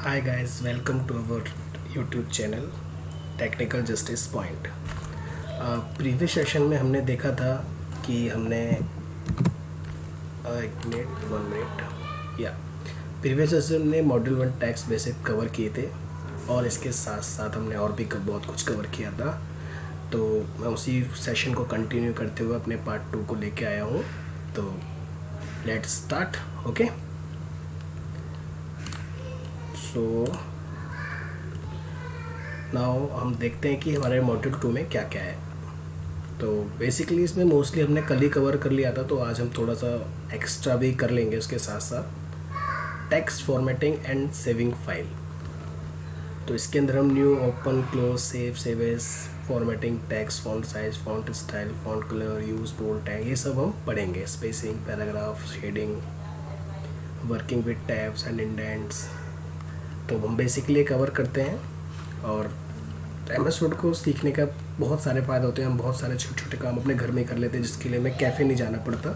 Hi guys, welcome to our YouTube channel technical justice point. Previous session में हमने देखा था कि हमने एक मिनट 1 मिनट या प्रीवियस सेशन में मॉड्यूल 1 टैक्स बेसिक कवर किए थे और इसके साथ साथ हमने और भी बहुत कुछ कवर किया था। तो मैं उसी सेशन को कंटिन्यू करते हुए अपने पार्ट 2 को लेके आया हूँ। तो let's start. Okay, so now हम देखते हैं कि हमारे मॉड्यूल 2 में क्या क्या है। तो बेसिकली इसमें मोस्टली हमने कल ही कवर कर लिया था, तो आज हम थोड़ा सा एक्स्ट्रा भी कर लेंगे उसके साथ साथ text formatting and saving file. तो इसके अंदर हम new, open, close, save, save as, formatting, text, font size, font style, font colour, use bold tag, ये सब हम पढ़ेंगे। Spacing, paragraph, shading, working with tabs and indents, तो हम बेसिकली कवर करते हैं। और MS वर्ड को सीखने का बहुत सारे फ़ायदे होते हैं। हम बहुत सारे छोटे छोटे काम अपने घर में कर लेते हैं, जिसके लिए हमें कैफ़े नहीं जाना पड़ता।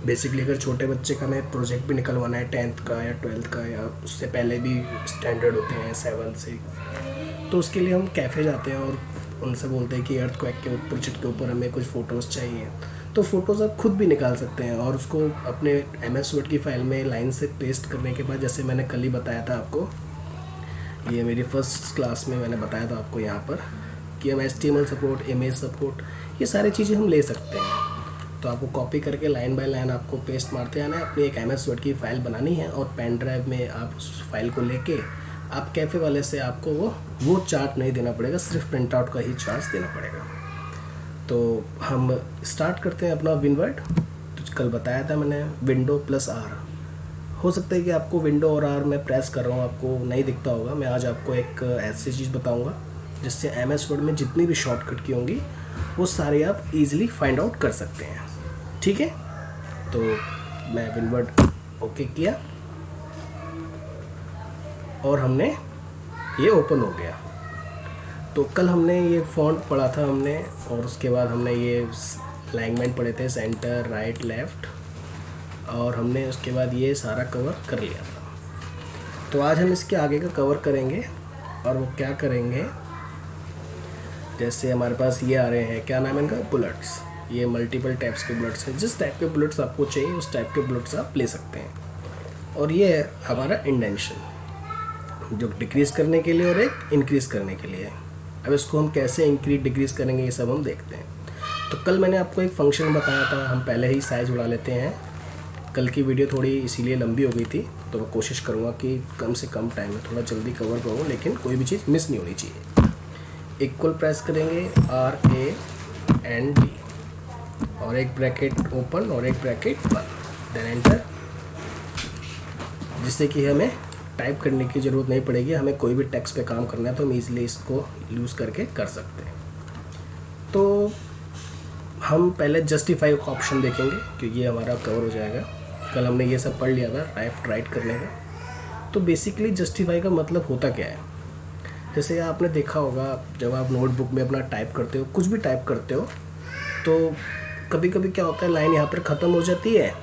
बेसिकली अगर छोटे बच्चे का हमें प्रोजेक्ट भी निकलवाना है 10th का या 12th का, या उससे पहले भी स्टैंडर्ड होते हैं 7 से, तो उसके लिए हम कैफ़े जाते हैं और उनसे बोलते हैं कि अर्थक्वेक के प्रोजेक्ट के ऊपर हमें कुछ फ़ोटोज़ चाहिए। तो फ़ोटोज़ आप खुद भी निकाल सकते हैं और उसको अपने MS वर्ड की फ़ाइल में लाइन से पेस्ट करने के बाद, जैसे मैंने कल ही बताया था आपको, ये मेरी फर्स्ट क्लास में मैंने बताया था आपको यहाँ पर कि हम HTML सपोर्ट, इमेज सपोर्ट, ये सारी चीज़ें हम ले सकते हैं। तो आपको कॉपी करके लाइन बाय लाइन आपको पेस्ट मारते आना है। अपनी एक MS वर्ड की फ़ाइल बनानी है और पेन ड्राइव में आप उस फाइल को लेके आप कैफ़े वाले से आपको वो चार्ट नहीं देना पड़ेगा, सिर्फ प्रिंट आउट का ही चार्ज देना पड़ेगा। तो हम स्टार्ट करते हैं अपना विनवर्ड। तो कल बताया था मैंने विंडो प्लस R। हो सकता है कि आपको विंडो और R मैं प्रेस कर रहा हूँ आपको नहीं दिखता होगा। मैं आज आपको एक ऐसी चीज़ बताऊँगा जिससे MS वर्ड में जितनी भी शॉर्टकट की होंगी वो सारे आप इजीली फाइंड आउट कर सकते हैं। ठीक है, तो मैं विनवर्ड ओके किया और हमने ये ओपन हो गया। तो कल हमने ये फॉन्ट पढ़ा था हमने, और उसके बाद हमने ये अलाइनमेंट पढ़े थे, सेंटर, राइट, लेफ़्ट, और हमने उसके बाद ये सारा कवर कर लिया था। तो आज हम इसके आगे का कवर करेंगे। और वो क्या करेंगे, जैसे हमारे पास ये आ रहे हैं, क्या नाम है इनका, बुलेट्स। ये मल्टीपल टाइप्स के बुलेट्स हैं। जिस टाइप के बुलेट्स आपको चाहिए उस टाइप के बुलेट्स आप ले सकते हैं। और ये है हमारा इंडेंशन, जो डिक्रीज़ करने के लिए और एक इंक्रीज़ करने के लिए। अब इसको हम कैसे इंक्रीज डिक्रीज़ करेंगे ये सब हम देखते हैं। तो कल मैंने आपको एक फंक्शन बताया था, हम पहले ही साइज़ उड़ा लेते हैं। कल की वीडियो थोड़ी इसीलिए लंबी हो गई थी, तो मैं कोशिश करूँगा कि कम से कम टाइम में थोड़ा जल्दी कवर करूँ, लेकिन कोई भी चीज़ मिस नहीं होनी चाहिए। इक्वल प्रेस करेंगे RAND और एक ब्रैकेट ओपन और एक ब्रैकेट बंद, देन एंटर, जिससे कि हमें टाइप करने की ज़रूरत नहीं पड़ेगी। हमें कोई भी टेक्स्ट पे काम करना है तो हम ईज़िली इसको यूज़ करके कर सकते हैं। तो हम पहले जस्टिफाई का ऑप्शन देखेंगे क्योंकि ये हमारा कवर हो जाएगा। कल हमने ये सब पढ़ लिया था लेफ्ट राइट करने का। तो बेसिकली जस्टिफाई का मतलब होता क्या है, जैसे आपने देखा होगा जब आप नोटबुक में अपना टाइप करते हो, कुछ भी टाइप करते हो, तो कभी कभी क्या होता है, लाइन यहाँ पर ख़त्म हो जाती है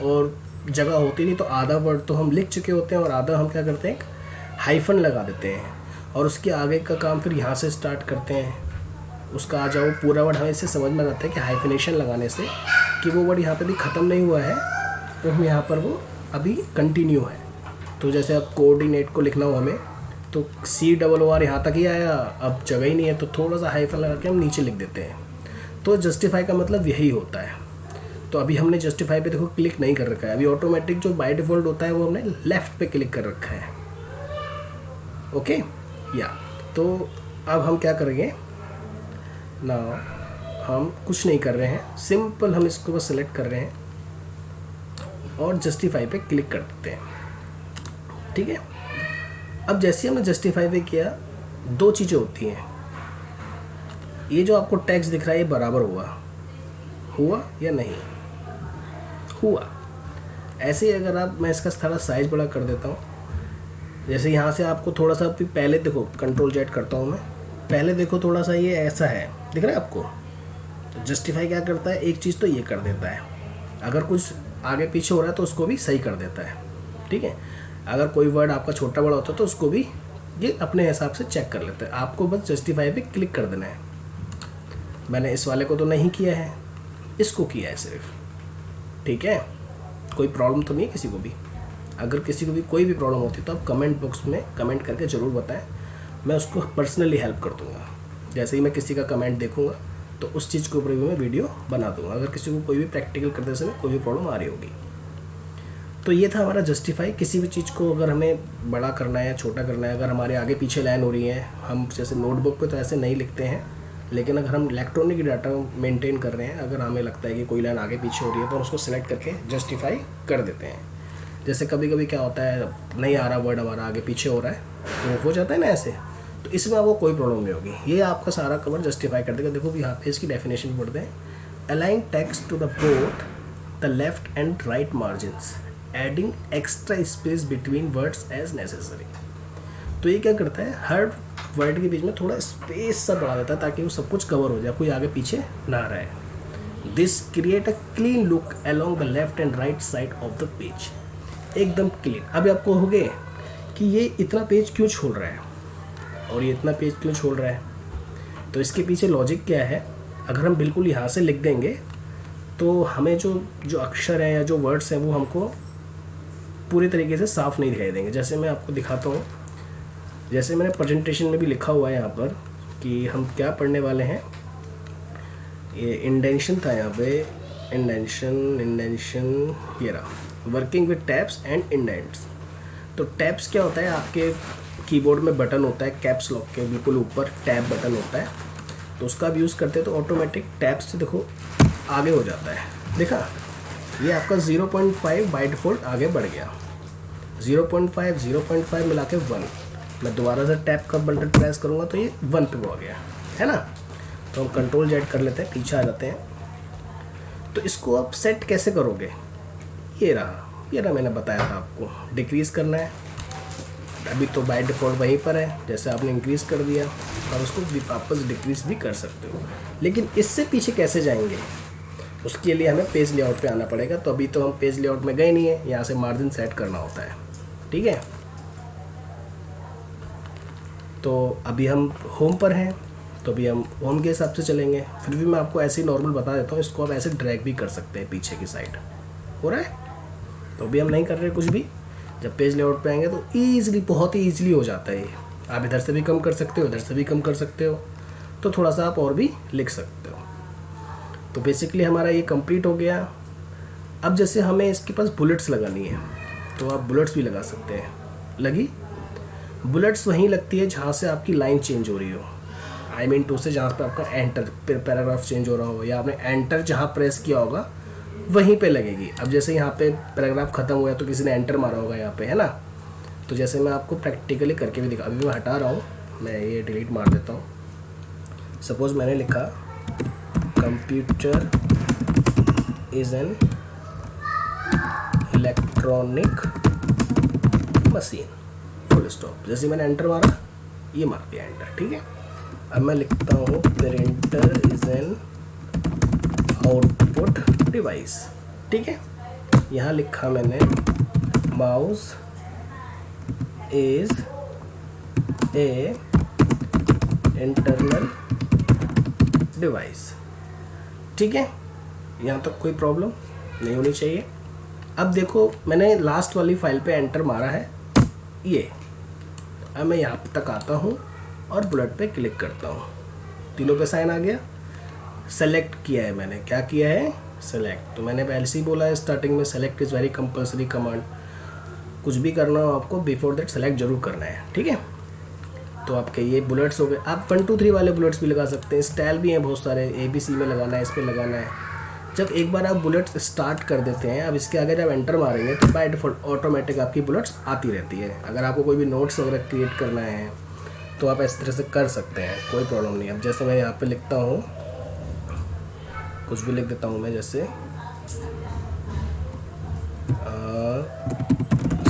और जगह होती नहीं, तो आधा वर्ड तो हम लिख चुके होते हैं और आधा हम क्या करते हैं, हाइफन लगा देते हैं और उसके आगे का काम फिर यहाँ से स्टार्ट करते हैं। उसका आ जाओ पूरा वर्ड, हमें इससे समझ में आता है कि हाइफिनेशन लगाने से कि वो वर्ड यहाँ पे भी ख़त्म नहीं हुआ है, तो हम यहाँ पर वो अभी कंटिन्यू है। तो जैसे अब कोऑर्डिनेट को लिखना हो हमें, तो COOR यहाँ तक ही आया, अब जगह ही नहीं है, तो थोड़ा सा हाइफन लगा के हम नीचे लिख देते हैं। तो जस्टिफाई का मतलब यही होता है। तो अभी हमने जस्टिफाई पे देखो क्लिक नहीं कर रखा है, अभी ऑटोमेटिक जो बाय डिफ़ॉल्ट होता है वो हमने लेफ़्ट पे क्लिक कर रखा है। ओके या, तो अब हम क्या करेंगे ना, हम कुछ नहीं कर रहे हैं, सिंपल हम इसको बस सेलेक्ट कर रहे हैं और जस्टिफाई पे क्लिक कर देते हैं। ठीक है, अब जैसे हमने जस्टिफाई पे किया, दो चीज़ें होती हैं। ये जो आपको टेक्स्ट दिख रहा है ये बराबर हुआ या नहीं हुआ। ऐसे ही अगर आप, मैं इसका थोड़ा साइज़ बड़ा कर देता हूँ, जैसे यहाँ से आपको थोड़ा सा पहले देखो, Ctrl Z करता हूँ मैं, पहले देखो थोड़ा सा ये ऐसा है, दिख रहा है आपको। तो जस्टिफाई क्या करता है, एक चीज़ तो ये कर देता है, अगर कुछ आगे पीछे हो रहा है तो उसको भी सही कर देता है। ठीक है, अगर कोई वर्ड आपका छोटा बड़ा होता है तो उसको भी ये अपने हिसाब से चेक कर लेते हैं। आपको बस जस्टिफाई पे क्लिक कर देना है। मैंने इस वाले को तो नहीं किया है, इसको किया है सिर्फ, ठीक है। कोई प्रॉब्लम तो नहीं है किसी को भी। अगर किसी को भी कोई भी प्रॉब्लम होती है तो आप कमेंट बॉक्स में कमेंट करके ज़रूर बताएं, मैं उसको पर्सनली हेल्प कर दूंगा। जैसे ही मैं किसी का कमेंट देखूंगा तो उस चीज़ के ऊपर भी मैं वीडियो बना दूंगा, अगर किसी को कोई भी प्रैक्टिकल करते समय कोई भी प्रॉब्लम आ रही होगी। तो ये था हमारा जस्टिफाई। किसी भी चीज़ को अगर हमें बड़ा करना है या छोटा करना है, अगर हमारे आगे पीछे लाइन हो रही है, हम जैसे नोटबुक पे तो ऐसे नहीं लिखते हैं, लेकिन अगर हम इलेक्ट्रॉनिक डाटा मेंटेन कर रहे हैं, अगर हमें लगता है कि कोई लाइन आगे पीछे हो रही है तो हम उसको सिलेक्ट करके जस्टिफाई कर देते हैं। जैसे कभी कभी क्या होता है, नहीं आ रहा वर्ड हमारा आगे पीछे हो रहा है तो हो जाता है ना ऐसे, तो इसमें आपको कोई प्रॉब्लम नहीं होगी, ये आपका सारा कवर जस्टिफाई कर देगा। देखो भी यहाँ पे इसकी डेफिनेशन पढ़ते हैं, align text to the both the left and right margins, adding extra space between words as necessary. तो ये क्या करता है, हर वर्ड के बीच में थोड़ा स्पेस सा बढ़ा देता है ताकि वो सब कुछ कवर हो जाए, कोई आगे पीछे ना रहे। This create a clean look along the left and right side of the page, एकदम क्लीन। अभी आपको हो गए कि ये इतना पेज क्यों छोड़ रहा है और ये इतना पेज क्यों छोड़ रहा है, तो इसके पीछे लॉजिक क्या है। अगर हम बिल्कुल यहाँ से लिख देंगे तो हमें जो अक्षर हैं या जो वर्ड्स हैं वो हमको पूरी तरीके से साफ नहीं दिखाई देंगे। जैसे मैं आपको दिखाता हूँ, जैसे मैंने प्रेजेंटेशन में भी लिखा हुआ है यहाँ पर कि हम क्या पढ़ने वाले हैं। ये इंडेंशन था यहाँ पे, इंडेंशन ये रहा, working with tabs and indents. तो टैब्स क्या होता है, आपके कीबोर्ड में बटन होता है, कैप्स लॉक के बिल्कुल ऊपर टैब बटन होता है, तो उसका आप यूज़ करते हैं तो ऑटोमेटिक टैब्स से देखो आगे हो जाता है। देखा, ये आपका 0.5 बाय डिफ़ॉल्ट आगे बढ़ गया, 0.5 मिला के 1। मैं दोबारा से टैब का बटन प्रेस करूँगा तो ये 1 पे हो गया, है ना। तो हम कंट्रोल जेड कर लेते हैं, पीछे आ जाते हैं। तो इसको आप सेट कैसे करोगे, ये रहा मैंने बताया था आपको, डिक्रीज़ करना है। अभी तो बाय डिफ़ॉल्ट वहीं पर है, जैसे आपने इंक्रीज़ कर दिया और उसको वापस डिक्रीज़ भी कर सकते हो। लेकिन इससे पीछे कैसे जाएंगे, उसके लिए हमें पेज लेआउट पे आना पड़ेगा। तो अभी तो हम पेज लेआउट में गए नहीं है, यहाँ से मार्जिन सेट करना होता है, ठीक है। तो अभी हम होम पर हैं, तो अभी हम होम के हिसाब से चलेंगे। फिर भी मैं आपको ऐसे ही नॉर्मल बता देता हूँ, इसको आप ऐसे ड्रैग भी कर सकते हैं पीछे की साइड, हो रहा है। तो अभी हम नहीं कर रहे कुछ भी, जब पेज लेआउट पे आएंगे तो ईजिली, बहुत ही ईजिली हो जाता है ये। आप इधर से भी कम कर सकते हो, इधर से भी कम कर सकते हो, तो थोड़ा सा आप और भी लिख सकते हो। तो बेसिकली हमारा ये कंप्लीट हो गया। अब जैसे हमें इसके पास बुलेट्स लगानी है तो आप बुलेट्स भी लगा सकते हैं। लगी, बुलेट्स वहीं लगती है जहाँ से आपकी लाइन चेंज हो रही हो, आई मीन टू से जहाँ पे आपका एंटर पैराग्राफ चेंज हो रहा हो, या आपने एंटर जहाँ प्रेस किया होगा वहीं पे लगेगी। अब जैसे यहाँ पे पैराग्राफ ख़त्म हुआ है तो किसी ने एंटर मारा होगा यहाँ पे, है ना। तो जैसे मैं आपको प्रैक्टिकली करके भी दिखा, अभी मैं हटा रहा हूँ, मैं ये डिलीट मार देता हूँ। सपोज़ मैंने लिखा computer is an electronic machine, full stop. जैसे मैंने एंटर मारा, ये मार दिया एंटर, ठीक है। अब मैं लिखता हूँ printer is an output device, ठीक है। यहाँ लिखा मैंने mouse is a internal device, ठीक है। यहाँ तक कोई प्रॉब्लम नहीं होनी चाहिए। अब देखो, मैंने लास्ट वाली फाइल पे एंटर मारा है ये। अब मैं यहाँ तक आता हूँ और बुलेट पे क्लिक करता हूँ, तीनों पे साइन आ गया। सेलेक्ट किया है मैंने, क्या किया है, सेलेक्ट। तो मैंने पहले से ही बोला है स्टार्टिंग में, select is very compulsory command. कुछ भी करना हो आपको बिफोर दैट सेलेक्ट जरूर करना है, ठीक है। तो आपके ये बुलेट्स हो गए। आप 1 2 3 वाले बुलेट्स भी लगा सकते हैं, स्टाइल भी हैं बहुत सारे, ABC में लगाना है, इस पर लगाना है। जब एक बार आप बुलेट्स स्टार्ट कर देते हैं, अब इसके आगे जब एंटर मारेंगे तो बाय डिफ़ॉल्ट ऑटोमेटिक आपकी बुलेट्स आती रहती है। अगर आपको कोई भी नोट्स वगैरह क्रिएट करना है तो आप इस तरह से कर सकते हैं, कोई प्रॉब्लम नहीं। अब जैसे मैं यहाँ पे लिखता हूँ, कुछ भी लिख देता हूँ मैं, जैसे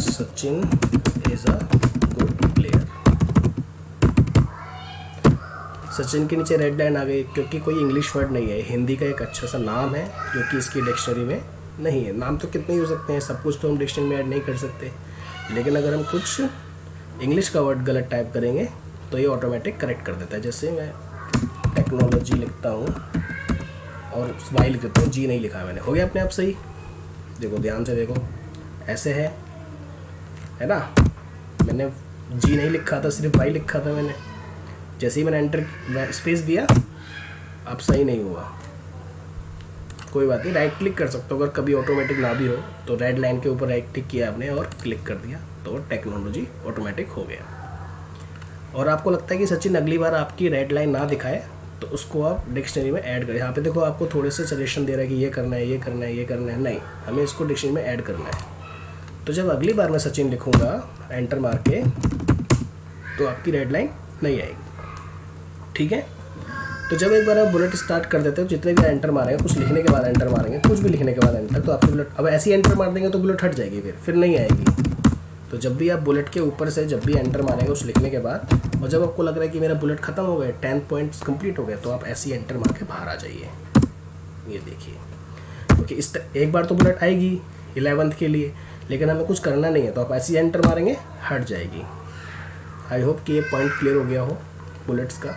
Sachin is a good player. Sachin के नीचे रेड लाइन आ गई क्योंकि कोई इंग्लिश वर्ड नहीं है, हिंदी का एक अच्छा सा नाम है जो कि इसकी डिक्शनरी में नहीं है। नाम तो कितने ही हो सकते हैं, सब कुछ तो हम डिक्शनरी में ऐड नहीं कर सकते, लेकिन अगर हम कुछ इंग्लिश का वर्ड गलत टाइप करेंगे तो ये ऑटोमेटिक करेक्ट कर देता है। जैसे मैं टेक्नोलॉजी लिखता हूँ और वाई लिख देता हूँ, जी नहीं लिखा मैंने, हो गया अपने आप सही। देखो ध्यान से देखो, ऐसे है ना, मैंने जी नहीं लिखा था, सिर्फ वाई लिखा था मैंने। जैसे ही मैंने एंटर स्पेस दिया अब सही नहीं हुआ, कोई बात नहीं, राइट क्लिक कर सकते हो। अगर कभी ऑटोमेटिक ना भी हो तो रेड लाइन के ऊपर राइट क्लिक किया आपने और क्लिक कर दिया तो टेक्नोलॉजी ऑटोमेटिक हो गया। और आपको लगता है कि सचिन अगली बार आपकी रेड लाइन ना दिखाए तो उसको आप डिक्शनरी में ऐड करें। यहाँ पे देखो आपको थोड़े से सजेशन दे रहा है कि ये करना है, ये करना है, ये करना है, नहीं, हमें इसको डिक्शनरी में ऐड करना है। तो जब अगली बार मैं सचिन लिखूँगा एंटर मार के तो आपकी रेड लाइन नहीं आएगी, ठीक है। तो जब एक बार आप बुलेट स्टार्ट कर देते हो, जितने भी एंटर मारेंगे, कुछ लिखने के बाद एंटर मारेंगे, कुछ भी लिखने के बाद एंटर, तो आपकी बुलेट अब ऐसे ही एंटर मार देंगे तो बुलेट हट जाएगी, फिर नहीं आएगी। तो जब भी आप बुलेट के ऊपर से जब भी एंटर मारेंगे उस लिखने के बाद, और जब आपको लग रहा है कि मेरा बुलेट खत्म हो गए, 10 पॉइंट्स कंप्लीट हो गए, तो आप ऐसे ही एंटर मार के बाहर आ जाइए। ये देखिए, क्योंकि इस एक बार तो बुलेट आएगी 11th के लिए, लेकिन हमें कुछ करना नहीं है, तो आप ऐसे ही एंटर मारेंगे, हट जाएगी। आई होप कि ये पॉइंट क्लियर हो गया हो बुलेट्स का।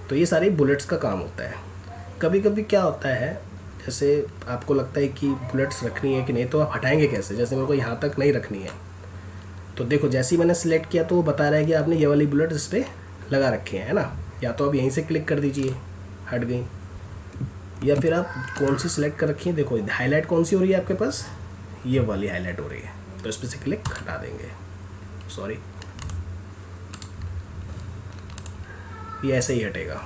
तो ये सारी बुलेट्स का काम होता है। कभी कभी क्या होता है, जैसे आपको लगता है कि बुलेट्स रखनी है कि नहीं, तो आप हटाएंगे कैसे। जैसे मेरे को यहाँ तक नहीं रखनी है, तो देखो जैसे ही मैंने सिलेक्ट किया तो वो बता रहा है कि आपने ये वाली बुलेट इस पर लगा रखी है ना। या तो आप यहीं से क्लिक कर दीजिए, हट गई, या फिर आप कौन सी सिलेक्ट कर रखी है, देखो हाईलाइट कौन सी हो रही है आपके पास, ये वाली हाईलाइट हो रही है, तो इस पर से क्लिक हटा देंगे। सॉरी, ये ऐसे ही हटेगा।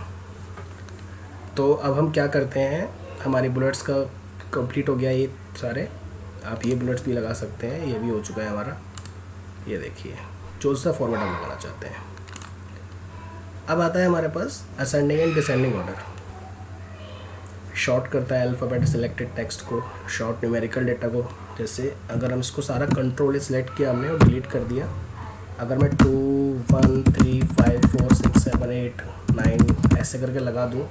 तो अब हम क्या करते हैं, हमारी बुलेट्स का कंप्लीट हो गया ये सारे। आप ये बुलेट्स भी लगा सकते हैं, ये भी हो चुका है हमारा। ये देखिए जो सा फॉर्मेट हम लगाना चाहते हैं। अब आता है हमारे पास ascending and descending order. Sort करता है अल्फ़ाबेट सिलेक्टेड टेक्स्ट को, शॉर्ट न्यूमेरिकल डेटा को। जैसे अगर हम इसको सारा कंट्रोल सिलेक्ट किया हमने और डिलीट कर दिया, अगर मैं 2 1 3 5 4 6 7 8 9 ऐसे करके लगा दूँ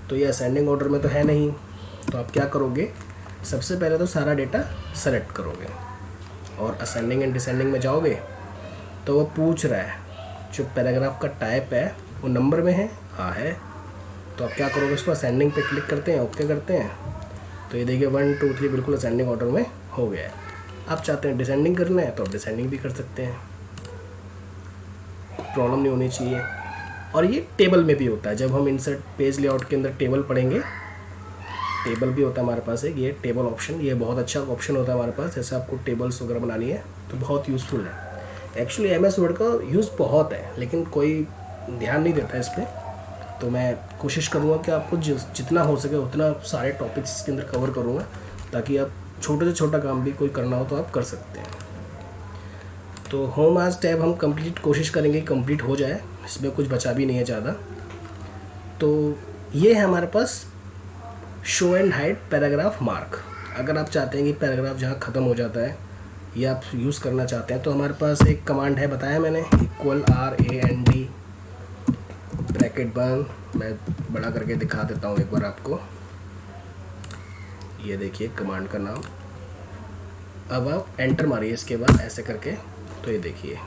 तो ये असेंडिंग ऑर्डर में तो है नहीं। तो आप क्या करोगे, सबसे पहले तो सारा डेटा सेलेक्ट करोगे और असेंडिंग एंड डिसेंडिंग में जाओगे तो वो पूछ रहा है जो पैराग्राफ का टाइप है वो नंबर में है, हाँ है। तो आप क्या करोगे, उसको असेंडिंग पे क्लिक करते हैं, ओके करते हैं, तो ये देखिए 1 2 3 बिल्कुल असेंडिंग ऑर्डर में हो गया है। आप चाहते हैं डिसेंडिंग करना है तो आप डिसेंडिंग भी कर सकते हैं, प्रॉब्लम नहीं होनी चाहिए। और ये टेबल में भी होता है, जब हम इंसर्ट पेज लेआउट के अंदर टेबल पढ़ेंगे, टेबल भी होता है हमारे पास एक, ये टेबल ऑप्शन, ये बहुत अच्छा ऑप्शन होता है हमारे पास। जैसे आपको टेबल्स वगैरह बनानी है तो बहुत यूज़फुल है। एक्चुअली एमएस वर्ड का यूज़ बहुत है लेकिन कोई ध्यान नहीं देता इस पर। तो मैं कोशिश करूँगा कि आपको जितना हो सके उतना सारे टॉपिक्स इसके अंदर कवर करूँगा, ताकि आप छोटे से छोटा काम भी कोई करना हो तो आप कर सकते हैं। तो होम आज टैब हम कंप्लीट कोशिश करेंगे कंप्लीट हो जाए, इसमें कुछ बचा भी नहीं है ज़्यादा। तो ये है हमारे पास show and hide paragraph mark. अगर आप चाहते हैं कि पैराग्राफ जहाँ ख़त्म हो जाता है ये आप यूज़ करना चाहते हैं तो हमारे पास एक कमांड है, बताया मैंने, =RAND ब्रैकेट बंद। मैं बड़ा करके दिखा देता हूँ एक बार आपको, ये देखिए कमांड का नाम। अब आप एंटर मारिए इसके बाद ऐसे करके, तो ये देखिए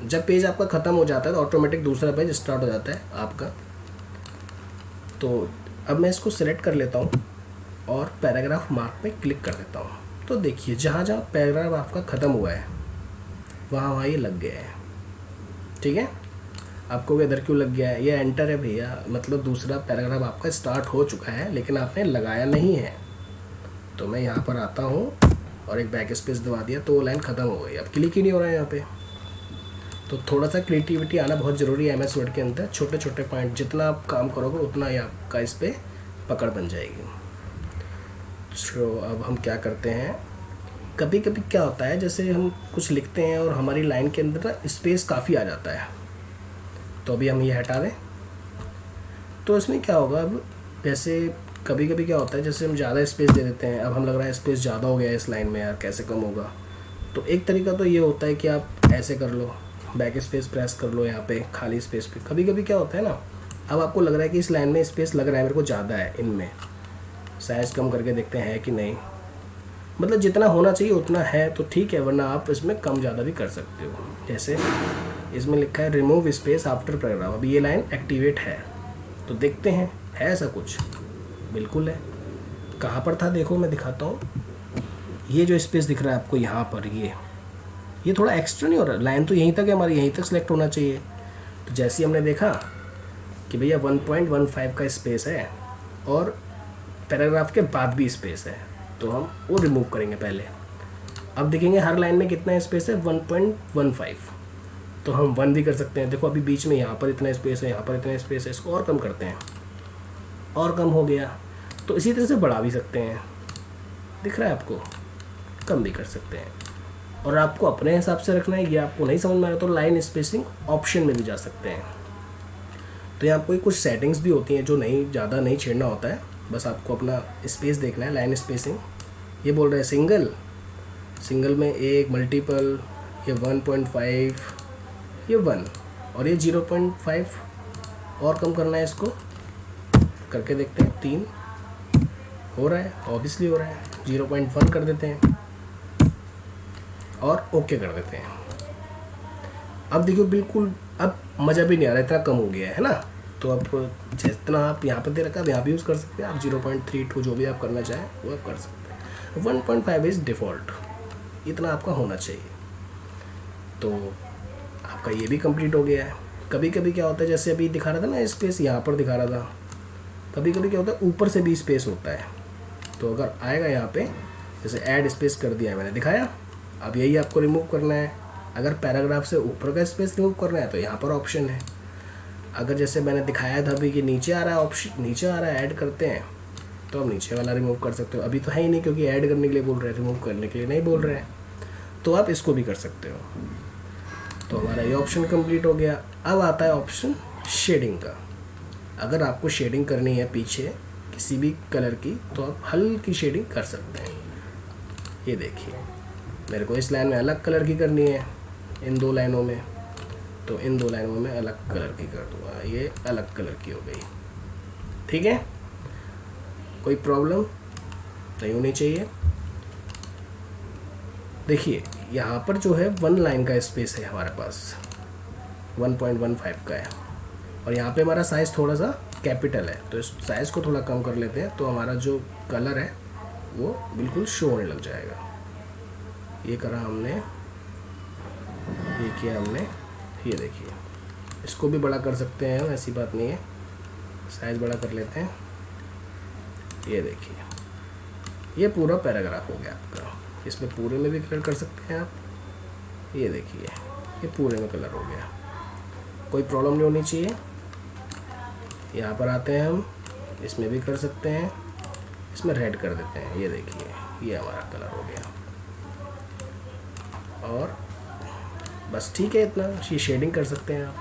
जब पेज आपका ख़त्म हो जाता है तो ऑटोमेटिक दूसरा पेज स्टार्ट हो जाता है आपका। तो अब मैं इसको सिलेक्ट कर लेता हूँ और पैराग्राफ मार्क पे क्लिक कर देता हूँ। तो देखिए जहाँ जहाँ पैराग्राफ आपका ख़त्म हुआ है वहाँ वहाँ ये लग गया है, ठीक है। आपको इधर क्यों लग गया है, ये एंटर है भैया, मतलब दूसरा पैराग्राफ आपका स्टार्ट हो चुका है लेकिन आपने लगाया नहीं है। तो मैं यहाँ पर आता हूँ और एक बैक स्पेस दबा दिया तो वो लाइन ख़त्म हो गई, अब क्लिक ही नहीं हो रहा है यहाँ पे। तो थोड़ा सा क्रिएटिविटी आना बहुत ज़रूरी है एमएस वर्ड के अंदर। छोटे छोटे पॉइंट जितना आप काम करोगे उतना ही आपका इस पर पकड़ बन जाएगी। तो अब हम क्या करते हैं, कभी कभी क्या होता है जैसे हम कुछ लिखते हैं और हमारी लाइन के अंदर ना स्पेस काफ़ी आ जाता है, तो अभी हम ये हटा दें। तो इसमें क्या होगा, अब जैसे कभी कभी क्या होता है जैसे हम ज़्यादा स्पेस दे देते हैं, अब हम लग रहा है स्पेस ज़्यादा हो गया है इस लाइन में, यार कैसे कम होगा। तो एक तरीका तो ये होता है कि आप ऐसे कर लो, बैक स्पेस प्रेस कर लो यहाँ पे खाली स्पेस पे। कभी कभी क्या होता है ना, अब आपको लग रहा है कि इस लाइन में स्पेस लग रहा है मेरे को ज़्यादा है, इनमें साइज कम करके देखते हैं कि नहीं। मतलब जितना होना चाहिए उतना है तो ठीक है, वरना आप इसमें कम ज़्यादा भी कर सकते हो। जैसे इसमें लिखा है रिमूव स्पेस आफ्टर पैराग्राफ, अभी ये लाइन एक्टिवेट है, तो देखते हैं है ऐसा कुछ, बिल्कुल है। कहाँ पर था देखो, मैं दिखाता हूँ। ये जो स्पेस दिख रहा है आपको यहाँ पर, ये थोड़ा एक्स्ट्रा नहीं हो रहा, लाइन तो यहीं तक है हमारी, यहीं तक सेलेक्ट होना चाहिए। तो जैसे ही हमने देखा कि भैया 1.15 का स्पेस है और पैराग्राफ के बाद भी स्पेस है, तो हम वो रिमूव करेंगे पहले। अब देखेंगे हर लाइन में कितना स्पेस है, 1.15, तो हम 1 भी कर सकते हैं। देखो अभी बीच में यहाँ पर इतना स्पेस है, यहाँ पर इतना स्पेस है, इसको और कम करते हैं, और कम हो गया। तो इसी तरह से बढ़ा भी सकते हैं, दिख रहा है आपको, कम भी कर सकते हैं। और आपको अपने हिसाब से रखना है, ये आपको नहीं समझ में आ रहा तो लाइन स्पेसिंग ऑप्शन में भी जा सकते हैं। तो यहाँ कोई कुछ सेटिंग्स भी होती हैं जो ज़्यादा नहीं छेड़ना होता है, बस आपको अपना स्पेस देखना है। लाइन स्पेसिंग ये बोल रहे हैं सिंगल में 1, मल्टीपल ये 1.5, ये 1 और ये 0.5, और कम करना है, इसको करके देखते हैं। 3 हो रहा है, ऑब्वियसली हो रहा है, 0.1 कर देते हैं और ओके कर देते हैं। अब देखो बिल्कुल अब मज़ा भी नहीं आ रहा, इतना कम हो गया है ना। तो अब जितना आप यहाँ पर दे रखा है यहाँ भी यूज़ कर सकते हैं आप, 0.32 जो भी आप करना चाहें वो आप कर सकते हैं। 1.5 इज़ डिफ़ॉल्ट, इतना आपका होना चाहिए। तो आपका ये भी कंप्लीट हो गया है। कभी कभी क्या होता है, जैसे अभी दिखा रहा था ना स्पेस, यहाँ पर दिखा रहा था, कभी कभी क्या होता है ऊपर से भी स्पेस होता है। तो अगर आएगा यहाँ पे, जैसे ऐड स्पेस कर दिया है मैंने, दिखाया, अब यही आपको रिमूव करना है। अगर पैराग्राफ से ऊपर का स्पेस रिमूव करना है तो यहाँ पर ऑप्शन है। अगर जैसे मैंने दिखाया था अभी कि नीचे आ रहा है ऑप्शन, नीचे आ रहा है ऐड करते हैं, तो आप नीचे वाला रिमूव कर सकते हो। अभी तो है ही नहीं क्योंकि ऐड करने के लिए बोल रहे हैं, रिमूव करने के लिए नहीं बोल रहे हैं, तो आप इसको भी कर सकते हो। तो हमारा ये ऑप्शन कंप्लीट हो गया। अब आता है ऑप्शन शेडिंग का। अगर आपको शेडिंग करनी है पीछे किसी भी कलर की, तो आप हल्की शेडिंग कर सकते हैं। ये देखिए, मेरे को इस लाइन में अलग कलर की करनी है, इन 2 लाइनों में, तो इन 2 लाइनों में अलग कलर की कर दूँगा। ये अलग कलर की हो गई, ठीक है, कोई प्रॉब्लम नहीं होनी चाहिए। देखिए यहाँ पर जो है 1 लाइन का स्पेस है हमारे पास, 1.15 का है, और यहाँ पे हमारा साइज़ थोड़ा सा कैपिटल है, तो इस साइज़ को थोड़ा कम कर लेते हैं, तो हमारा जो कलर है वो बिल्कुल शो होने लग जाएगा। ये करा हमने, ये किया हमने, ये देखिए, इसको भी बड़ा कर सकते हैं, ऐसी बात नहीं है, साइज़ बड़ा कर लेते हैं। ये देखिए, ये पूरा पैराग्राफ हो गया आपका। इसमें पूरे में भी कलर कर सकते हैं आप। ये देखिए, ये पूरे में कलर हो गया, कोई प्रॉब्लम नहीं होनी चाहिए। यहाँ पर आते हैं हम, इसमें भी कर सकते हैं, इसमें रेड कर देते हैं। ये देखिए, ये हमारा कलर हो गया, और बस ठीक है, इतना ये शेडिंग कर सकते हैं आप।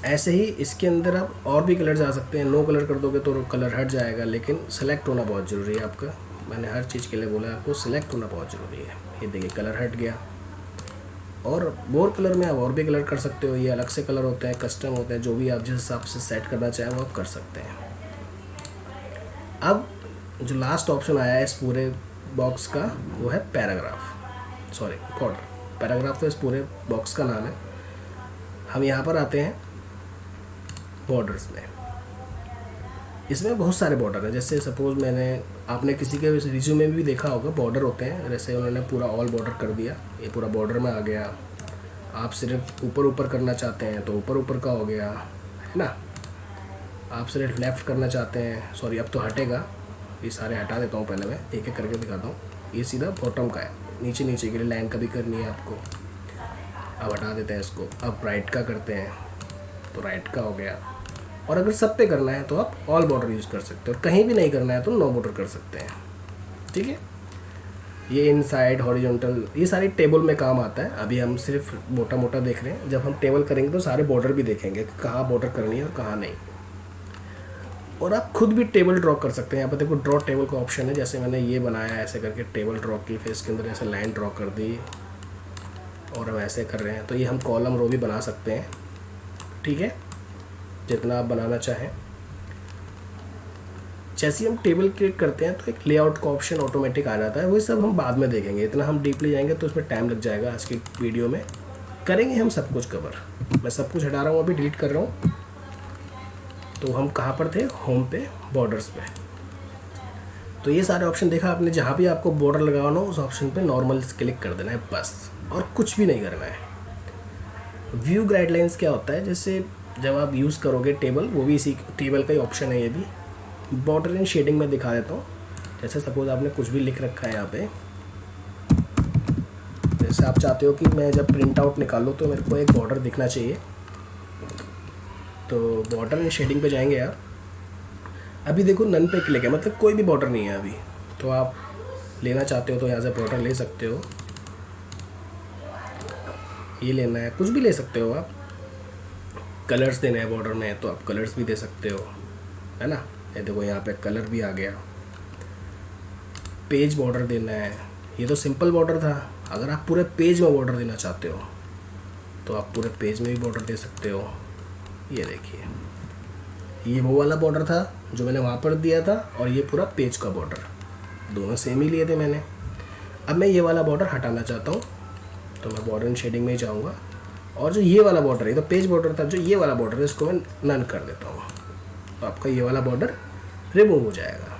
ऐसे ही इसके अंदर आप और भी कलर जा सकते हैं। नो कलर कर दोगे तो कलर हट जाएगा, लेकिन सेलेक्ट होना बहुत ज़रूरी है आपका। मैंने हर चीज़ के लिए बोला है आपको, सेलेक्ट होना बहुत ज़रूरी है। ये देखिए कलर हट गया, और बोर कलर में आप और भी कलर कर सकते हो। ये अलग से कलर होते हैं, कस्टम होते हैं, जो भी आप जिस हिसाब से सेट करना चाहें वो आप कर सकते हैं। अब जो लास्ट ऑप्शन आया है इस पूरे बॉक्स का, वो है पैराग्राफ, सॉरी बॉर्डर। पैराग्राफ तो इस पूरे बॉक्स का नाम है। हम यहाँ पर आते हैं बॉर्डर्स में। इसमें बहुत सारे बॉर्डर हैं, जैसे सपोज़ आपने किसी के रिज्यूमे में भी देखा होगा, बॉर्डर होते हैं। जैसे उन्होंने पूरा ऑल बॉर्डर कर दिया, ये पूरा बॉर्डर में आ गया। आप सिर्फ ऊपर ऊपर करना चाहते हैं तो ऊपर ऊपर का हो गया, है ना। आप सिर्फ लेफ़्ट करना चाहते हैं, सॉरी अब तो हटेगा, ये सारे हटा देता हूँ, पहले मैं एक एक करके दिखाता हूँ। ये सीधा बॉटम का है, नीचे नीचे के लिए लाइन का भी करनी है आपको। अब हटा देते हैं इसको। अब राइट का करते हैं तो राइट का हो गया। और अगर सब पे करना है तो आप ऑल बॉर्डर यूज़ कर सकते हो, और कहीं भी नहीं करना है तो नो बॉर्डर कर सकते हैं, ठीक है। ये इनसाइड, हॉरिजॉन्टल, ये सारी टेबल में काम आता है। अभी हम सिर्फ मोटा मोटा देख रहे हैं, जब हम टेबल करेंगे तो सारे बॉर्डर भी देखेंगे कि कहाँ बॉर्डर करनी है और कहाँ नहीं। और आप खुद भी टेबल ड्रॉ कर सकते हैं। यहाँ पर देखो ड्रॉ टेबल का ऑप्शन है, जैसे मैंने ये बनाया ऐसे करके टेबल ड्रॉ की, फिर इसके अंदर ऐसे लाइन ड्रॉ कर दी, और हम ऐसे कर रहे हैं। तो ये हम कॉलम रो भी बना सकते हैं, ठीक है, जितना आप बनाना चाहें। जैसे ही हम टेबल क्रिएट करते हैं तो एक लेआउट का ऑप्शन ऑटोमेटिक आ जाता है, वही सब हम बाद में देखेंगे, इतना हम डीपली जाएंगे तो उसमें टाइम लग जाएगा। आज की वीडियो में करेंगे हम सब कुछ कवर। मैं सब कुछ हटा रहा हूँ, अभी डिलीट कर रहा हूँ। तो हम कहाँ पर थे, होम पे, बॉर्डर्स पे। तो ये सारे ऑप्शन देखा आपने, जहाँ भी आपको बॉर्डर लगाना हो उस ऑप्शन पे नॉर्मल क्लिक कर देना है बस, और कुछ भी नहीं करना है। व्यू गाइडलाइंस क्या होता है, जैसे जब आप यूज़ करोगे टेबल, वो भी इसी टेबल का ही ऑप्शन है ये भी। बॉर्डर एंड शेडिंग में दिखा देता हूँ। जैसे सपोज आपने कुछ भी लिख रखा है यहाँ पे, जैसे आप चाहते हो कि मैं जब प्रिंट आउट निकालूँ तो मेरे को एक बॉर्डर दिखना चाहिए, तो बॉर्डर एंड शेडिंग पे जाएंगे आप। अभी देखो नन पे क्लिक है, मतलब कोई भी बॉर्डर नहीं है अभी। तो आप लेना चाहते हो तो यहाँ से बॉर्डर ले सकते हो, ये लेना है, कुछ भी ले सकते हो आप। कलर्स देना है बॉर्डर में तो आप कलर्स भी दे सकते हो, है ना। ये देखो यहाँ पे कलर भी आ गया। पेज बॉर्डर देना है, ये तो सिंपल बॉर्डर था। अगर आप पूरे पेज में बॉर्डर देना चाहते हो तो आप पूरे पेज में भी बॉर्डर दे सकते हो। ये देखिए, ये वो वाला बॉर्डर था जो मैंने वहाँ पर दिया था, और ये पूरा पेज का बॉर्डर, दोनों सेम ही लिए थे मैंने। अब मैं ये वाला बॉर्डर हटाना चाहता हूँ, तो मैं बॉर्डर एंड शेडिंग में ही जाऊँगा, और जो ये वाला बॉर्डर है, तो पेज बॉर्डर था, जो ये वाला बॉर्डर है इसको मैं नन कर देता हूँ। तो आपका ये वाला बॉर्डर रिमूव हो जाएगा।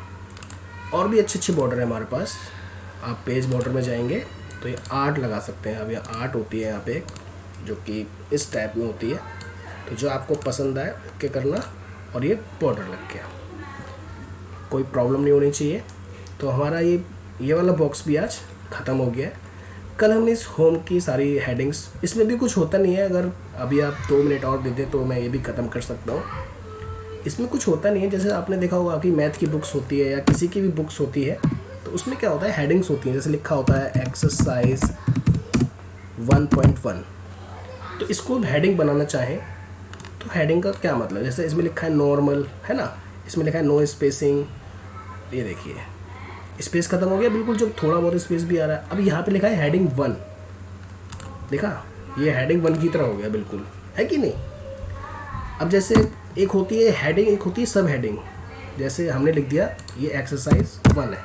और भी अच्छे बॉर्डर है हमारे पास। आप पेज बॉर्डर में जाएंगे तो ये आर्ट लगा सकते हैं। अब ये आर्ट होती है यहाँ पे, जो कि इस टाइप में होती है। तो जो आपको पसंद आए ओके करना, और ये बॉर्डर लग गया, कोई प्रॉब्लम नहीं होनी चाहिए। तो हमारा ये वाला बॉक्स भी आज ख़त्म हो गया है। कल हमने इस होम की सारी हेडिंग्स, इसमें भी कुछ होता नहीं है, अगर अभी आप 2 मिनट और दे दें तो मैं ये भी ख़त्म कर सकता हूँ। इसमें कुछ होता नहीं है, जैसे आपने देखा होगा कि मैथ की बुक्स होती है या किसी की भी बुक्स होती है, तो उसमें क्या होता है, हेडिंग्स होती हैं। जैसे लिखा होता है एक्सरसाइज 1.1, तो इसको हेडिंग बनाना चाहें तो हेडिंग का क्या मतलब, जैसे इसमें लिखा है नॉर्मल, है ना, इसमें लिखा है नो स्पेसिंग। ये देखिए स्पेस ख़त्म हो गया बिल्कुल, जो थोड़ा बहुत स्पेस भी आ रहा है। अब यहाँ पे लिखा है हेडिंग 1, देखा, ये हेडिंग 1 की तरह हो गया बिल्कुल, है कि नहीं। अब जैसे एक होती है हेडिंग, एक होती है सब हेडिंग। जैसे हमने लिख दिया ये एक्सरसाइज 1 है,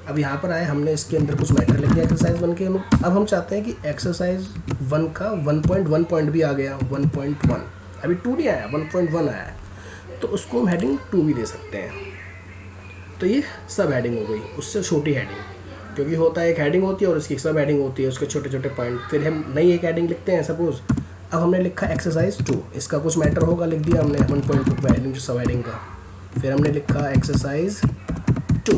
अब यहाँ पर आए हमने इसके अंदर कुछ मैटर लिख दिया एक्सरसाइज 1 के। अब हम चाहते हैं कि एक्सरसाइज 1 का 1.1 पॉइंट भी आ गया, 1.1, अभी 2 नहीं आया, 1.1 आया है, तो उसको हम हेडिंग 2 भी दे सकते हैं। तो ये सब हेडिंग हो गई, उससे छोटी हेडिंग, क्योंकि होता है एक हेडिंग होती है और उसकी सब हेडिंग होती है, उसके छोटे छोटे पॉइंट। फिर हम नई एक हेडिंग लिखते हैं, सपोज अब हमने लिखा एक्सरसाइज 2, इसका कुछ मैटर होगा, लिख दिया हमने 1.2 हेडिंग, जो सब हेडिंग का। फिर हमने लिखा एक्सरसाइज 2,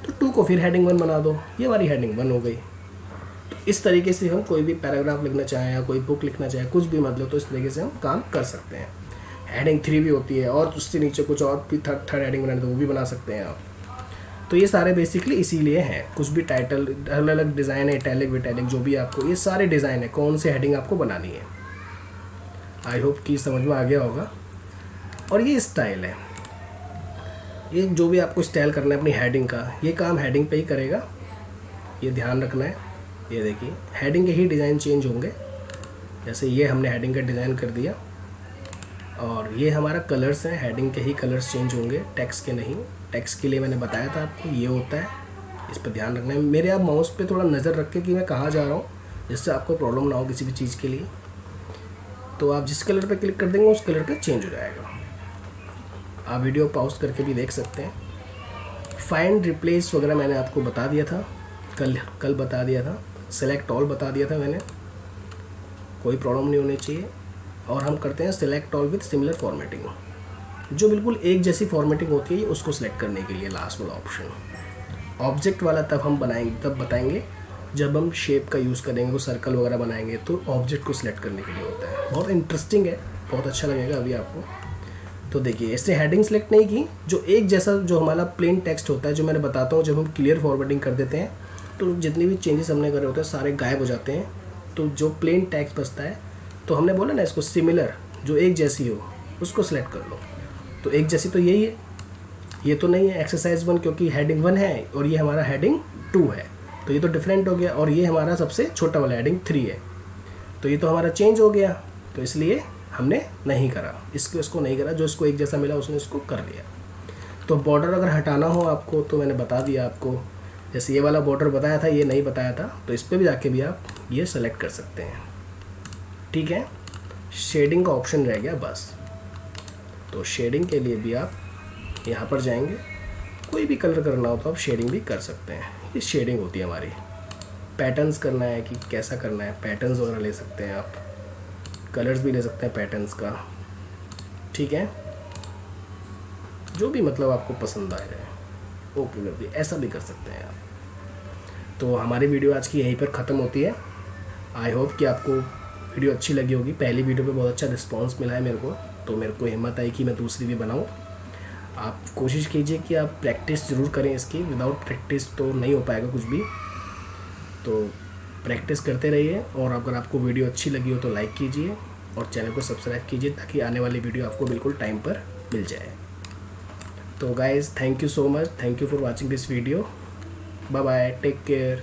तो 2 को फिर हेडिंग 1 बना दो, ये वाली हेडिंग 1 हो गई। तो इस तरीके से हम कोई भी पैराग्राफ लिखना चाहें या कोई बुक लिखना चाहें, कुछ भी मतलब, तो इस तरीके से हम काम कर सकते हैं। हेडिंग 3 भी होती है, और उससे नीचे कुछ और भी थर्ड हेडिंग बनाने तो वो भी बना सकते हैं आप। तो ये सारे बेसिकली इसीलिए हैं। कुछ भी टाइटल, अलग अलग डिज़ाइन है, इटैलिक विटैलिक, जो भी आपको, ये सारे डिज़ाइन है, कौन से हेडिंग आपको बनानी है। आई होप कि समझ में आ गया होगा। और ये स्टाइल है, ये जो भी आपको स्टाइल करना है अपनी हेडिंग का, ये काम हेडिंग पे ही करेगा, ये ध्यान रखना है। ये देखिए हेडिंग के ही डिज़ाइन चेंज होंगे। जैसे ये हमने हेडिंग का डिज़ाइन कर दिया, और ये हमारा कलर्स हैं, हेडिंग के ही कलर्स चेंज होंगे, टेक्स्ट के नहीं। टेक्स्ट के लिए मैंने बताया था आपको, ये होता है, इस पर ध्यान रखना है। मेरे आप माउस पे थोड़ा नज़र रख के कि मैं कहाँ जा रहा हूँ, जिससे आपको प्रॉब्लम ना हो किसी भी चीज़ के लिए। तो आप जिस कलर पे क्लिक कर देंगे उस कलर पे चेंज हो जाएगा। आप वीडियो पॉज करके भी देख सकते हैं। फाइंड रिप्लेस वगैरह मैंने आपको बता दिया था, कल बता दिया था। सेलेक्ट ऑल बता दिया था मैंने, कोई प्रॉब्लम नहीं होनी चाहिए। और हम करते हैं select all with similar formatting, जो बिल्कुल एक जैसी फॉर्मेटिंग होती है, उसको सिलेक्ट करने के लिए लास्ट वाला ऑप्शन। ऑब्जेक्ट वाला तब हम बनाएंगे, तब बताएंगे जब हम शेप का यूज़ करेंगे, वो सर्कल वगैरह बनाएंगे, तो ऑब्जेक्ट को सिलेक्ट करने के लिए होता है। बहुत इंटरेस्टिंग है, बहुत अच्छा लगेगा अभी आपको। तो देखिए इससे हेडिंग सेलेक्ट नहीं की, जो एक जैसा जो हमारा प्लेन टेक्स्ट होता है, जो मैंने बताता हूँ, जब हम क्लियर फॉरवर्डिंग कर देते हैं तो जितनी भी चेंजेस हमने करे होते हैं सारे गायब हो जाते हैं। तो जो प्लेन टेक्स्ट बचता है, तो हमने बोला ना इसको सिमिलर, जो एक जैसी हो उसको सिलेक्ट कर लो। तो एक जैसी तो यही है, ये तो नहीं है एक्सरसाइज 1, क्योंकि हेडिंग 1 है और ये हमारा हेडिंग 2 है, तो ये तो डिफरेंट हो गया। और ये हमारा सबसे छोटा वाला हेडिंग 3 है, तो ये तो हमारा चेंज हो गया। तो इसलिए हमने नहीं करा, इसको नहीं करा, जो इसको एक जैसा मिला उसने इसको कर लिया। तो बॉर्डर अगर हटाना हो आपको तो मैंने बता दिया आपको, जैसे ये वाला बॉर्डर बताया था, ये नहीं बताया था, तो इस पर भी जाके भी आप ये सेलेक्ट कर सकते हैं। ठीक है, शेडिंग का ऑप्शन रह गया बस। तो शेडिंग के लिए भी आप यहाँ पर जाएंगे, कोई भी कलर करना हो तो आप शेडिंग भी कर सकते हैं। ये शेडिंग होती है हमारी। पैटर्न्स करना है कि कैसा करना है, पैटर्न्स वगैरह ले सकते हैं आप, कलर्स भी ले सकते हैं पैटर्न्स का। ठीक है, जो भी मतलब आपको पसंद आ जाए ओके कर दिए, ऐसा भी कर सकते हैं आप। तो हमारी वीडियो आज की यहीं पर ख़त्म होती है। आई होप कि आपको वीडियो अच्छी लगी होगी। पहली वीडियो पे बहुत अच्छा रिस्पांस मिला है मेरे को, तो मेरे को हिम्मत आई कि मैं दूसरी भी बनाऊँ। आप कोशिश कीजिए कि आप प्रैक्टिस ज़रूर करें इसकी, विदाउट प्रैक्टिस तो नहीं हो पाएगा कुछ भी। तो प्रैक्टिस करते रहिए, और अगर आपको वीडियो अच्छी लगी हो तो लाइक कीजिए और चैनल को सब्सक्राइब कीजिए, ताकि आने वाली वीडियो आपको बिल्कुल टाइम पर मिल जाए। तो guys, thank you so much, thank you for watching this video. Bye bye, take care.